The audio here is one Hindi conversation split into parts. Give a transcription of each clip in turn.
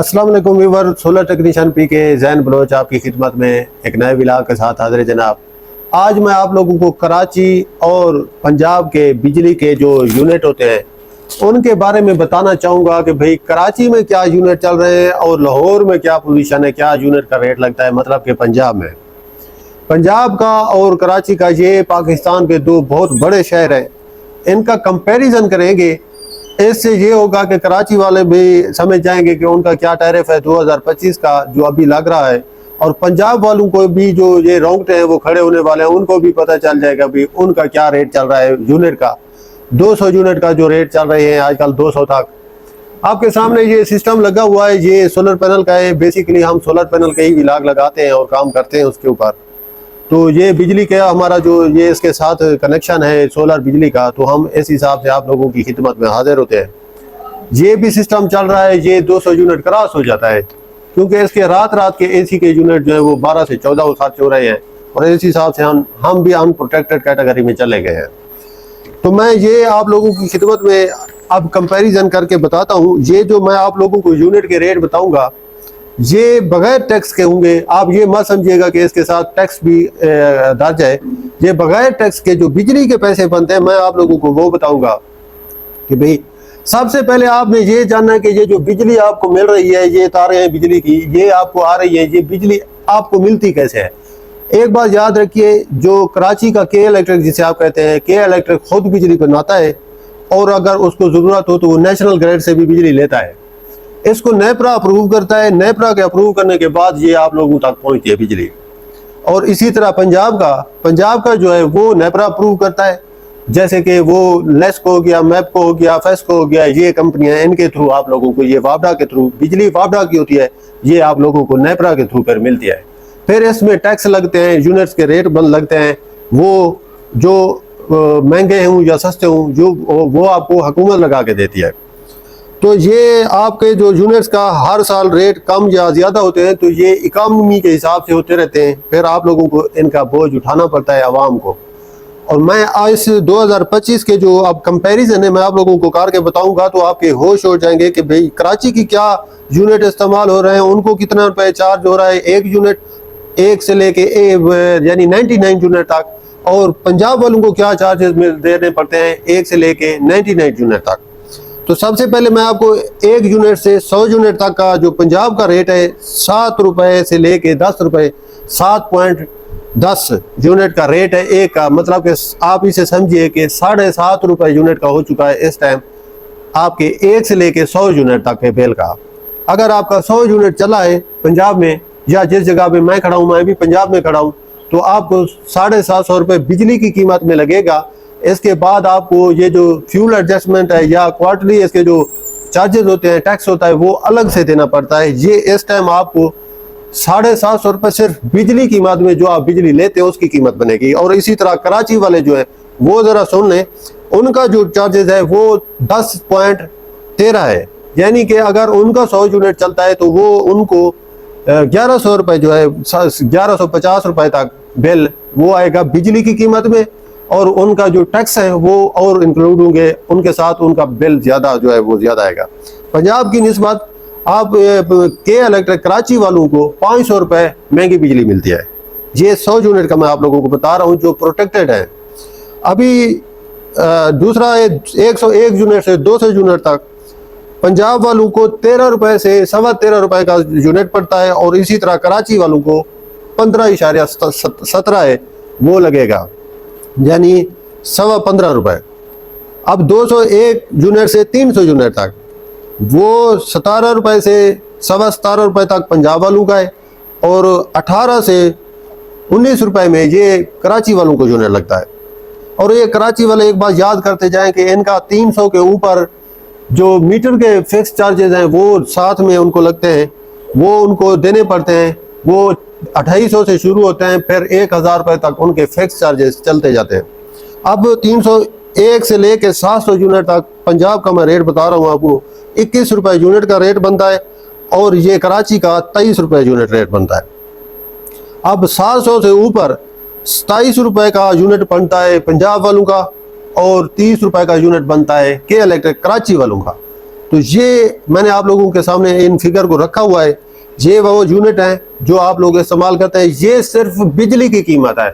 अस्सलाम वालेकुम व्यूअर, सोलर टेक्नीशियन पी के जैन बलोच आपकी खिदमत में एक नए व्लॉग के साथ हाजिर जनाब। आज मैं आप लोगों को कराची और पंजाब के बिजली के जो यूनिट होते हैं उनके बारे में बताना चाहूँगा कि भाई कराची में क्या यूनिट चल रहे हैं और लाहौर में क्या पोजीशन है, क्या यूनिट का रेट लगता है। मतलब कि पंजाब का और कराची का, ये पाकिस्तान के दो बहुत बड़े शहर हैं, इनका कंपैरिजन करेंगे। इससे ये होगा कि कराची वाले भी समझ जाएंगे कि उनका क्या टैरिफ है 2025 का जो अभी लग रहा है, और पंजाब वालों को भी जो ये रोंगटे हैं वो खड़े होने वाले हैं, उनको भी पता चल जाएगा भी उनका क्या रेट चल रहा है यूनिट का। 200 यूनिट का जो रेट चल रहे हैं आजकल 200 तक। आपके सामने ये सिस्टम लगा हुआ है, ये सोलर पैनल का है। बेसिकली हम सोलर पैनल के ही व्लॉग लगाते हैं और काम करते हैं उसके ऊपर। तो ये बिजली का हमारा जो ये इसके साथ कनेक्शन है सोलर बिजली का, तो हम इस हिसाब से आप लोगों की खिदमत में हाजिर होते हैं। ये भी सिस्टम चल रहा है, ये 200 यूनिट क्रॉस हो जाता है क्योंकि इसके रात के एसी के यूनिट जो है वो 12 से 14 खर्च हो रहे हैं, और इस हिसाब से हम भी अनप्रोटेक्टेड कैटेगरी में चले गए हैं। तो मैं ये आप लोगों की खिदमत में अब कंपैरिजन करके बताता हूँ। ये जो मैं आप लोगों को यूनिट के रेट बताऊँगा ये बगैर टैक्स के होंगे। आप ये मत समझिएगा कि इसके साथ टैक्स भी दर्ज है। ये बगैर टैक्स के जो बिजली के पैसे बनते हैं मैं आप लोगों को वो बताऊंगा कि भाई सबसे पहले आपने ये जानना है कि ये जो बिजली आपको मिल रही है, ये तारें हैं बिजली की, ये आपको आ रही है, ये बिजली आपको मिलती कैसे है। एक बात याद रखिए, जो कराची का के इलेक्ट्रिक जिसे आप कहते हैं, के इलेक्ट्रिक खुद बिजली बनाता है और अगर उसको ज़रूरत हो तो वो नेशनल ग्रिड से भी बिजली लेता है। इसको नेपरा अप्रूव करता है, नेपरा के अप्रूव करने के बाद ये आप लोगों तक पहुंचती है बिजली। और इसी तरह पंजाब का जो है वो नेपरा अप्रूव करता है, जैसे कि वो लेस्को हो गया, मैपको हो गया, फेस्को हो गया, ये कंपनियां, इनके थ्रू आप लोगों को ये वापडा के थ्रू बिजली वापडा की होती है, ये आप लोगों को नेपरा के थ्रू पर मिलती है। फिर इसमें टैक्स लगते हैं, यूनिट्स के रेट बंद लगते हैं, वो जो महंगे हों या सस्ते हों जो वो आपको हुकूमत लगा के देती है। तो ये आपके जो यूनिट्स का हर साल रेट कम या ज़्यादा होते हैं, तो ये इकानमी के हिसाब से होते रहते हैं। फिर आप लोगों को इनका बोझ उठाना पड़ता है आवाम को। और मैं आज 2025 के जो अब कंपैरिजन है मैं आप लोगों को करके बताऊंगा, तो आपके होश हो जाएंगे कि भाई कराची की क्या यूनिट इस्तेमाल हो रहे हैं, उनको कितना रुपये चार्ज हो रहा है एक यूनिट, एक से लेके यानी 99 यूनिट तक, और पंजाब वालों को क्या चार्जेस देने पड़ते हैं एक से लेके 99 यूनिट तक। तो सबसे पहले मैं आपको एक यूनिट से 100 यूनिट तक का जो पंजाब का रेट है 7 रुपये से लेके 10 रुपये, 7.10 यूनिट का रेट है एक का। मतलब कि आप इसे समझिए कि 7.5 रुपये यूनिट का हो चुका है इस टाइम आपके एक से लेके 100 यूनिट तक के बिल का। अगर आपका 100 यूनिट चला है पंजाब में, या जिस जगह पे मैं खड़ा हूँ, मैं भी पंजाब में खड़ा हूँ, तो आपको 750 रुपये बिजली की कीमत में लगेगा। इसके बाद आपको ये जो फ्यूल एडजस्टमेंट है या क्वार्टरली इसके जो चार्जेस होते हैं, टैक्स होता है, वो अलग से देना पड़ता है। ये इस टाइम आपको 750 रुपये सिर्फ बिजली की कीमत में जो आप बिजली लेते हैं उसकी कीमत बनेगी। और इसी तरह कराची वाले जो है वो ज़रा सुन लें, उनका जो चार्जेस है वो 10.13 है। यानी कि अगर उनका 100 यूनिट चलता है तो वो उनको 1100 रुपये जो है 1150 रुपये तक बिल वो आएगा बिजली की कीमत में, और उनका जो टैक्स है वो और इंक्लूड होंगे, उनके साथ उनका बिल ज़्यादा जो है वो ज़्यादा आएगा। पंजाब की निस्बत आप के इलेक्ट्रिक कराची वालों को 500 रुपये महंगी बिजली मिलती है। ये 100 यूनिट का मैं आप लोगों को बता रहा हूँ जो प्रोटेक्टेड है। अभी दूसरा है 101 यूनिट से 200 यूनिट तक पंजाब वालों को 13 रुपये से 13.25 रुपये का यूनिट पड़ता है, और इसी तरह कराची वालों को 15.17 है वो लगेगा, यानी 15.25 रुपये। अब 201 यूनिट से 300 यूनिट तक वो 17 रुपये से 17.25 रुपये तक पंजाब वालों का है, और 18 से 19 रुपये में ये कराची वालों को यूनिट लगता है। और ये कराची वाले एक बात याद करते जाएं कि इनका 300 के ऊपर जो मीटर के फिक्स चार्जेस हैं वो साथ में उनको लगते हैं, वो उनको देने पड़ते हैं। वो 2800 से शुरू होते हैं, फिर 1000 रुपये तक उनके फिक्स चार्जेस चलते जाते हैं। अब 301 से लेके 700 यूनिट तक पंजाब का मैं रेट बता रहा हूँ आपको, 21 रुपये यूनिट का रेट बनता है, और ये कराची का 23 रुपये यूनिट रेट बनता है। अब 700 से ऊपर 27 रुपये का यूनिट बनता है पंजाब वालों का, और 30 रुपये का यूनिट बनता है के इलेक्ट्रिक कराची वालों का। तो ये मैंने आप लोगों के सामने इन फिगर को रखा हुआ है। ये वो यूनिट हैं जो आप लोग इस्तेमाल करते हैं। ये सिर्फ बिजली की कीमत है।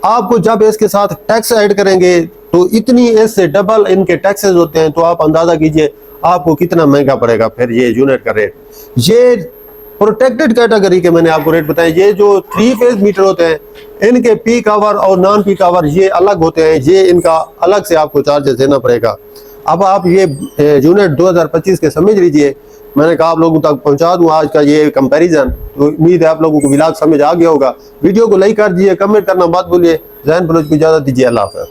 आपको जब इसके साथ टैक्स ऐड करेंगे तो इतनी इससे डबल इनके टैक्सेस होते हैं, तो आप अंदाजा कीजिए आपको कितना महंगा पड़ेगा फिर ये यूनिट का रेट। ये प्रोटेक्टेड कैटेगरी के मैंने आपको रेट बताए। ये जो 3 फेज मीटर होते हैं इनके पीक आवर और नॉन पीक आवर ये अलग होते हैं, ये इनका अलग से आपको चार्जेस देना पड़ेगा। अब आप ये यूनिट 2025 के समझ लीजिए। मैंने कहा आप लोगों तक पहुंचा दूं आज का ये कंपैरिजन। तो उम्मीद है आप लोगों को व्लॉग समझ आ गया होगा। वीडियो को लाइक कर दीजिए, कमेंट करना मत भूलिए। ज़ैन बलोच को इजाज़त दीजिए। अल्लाह हाफ़िज़।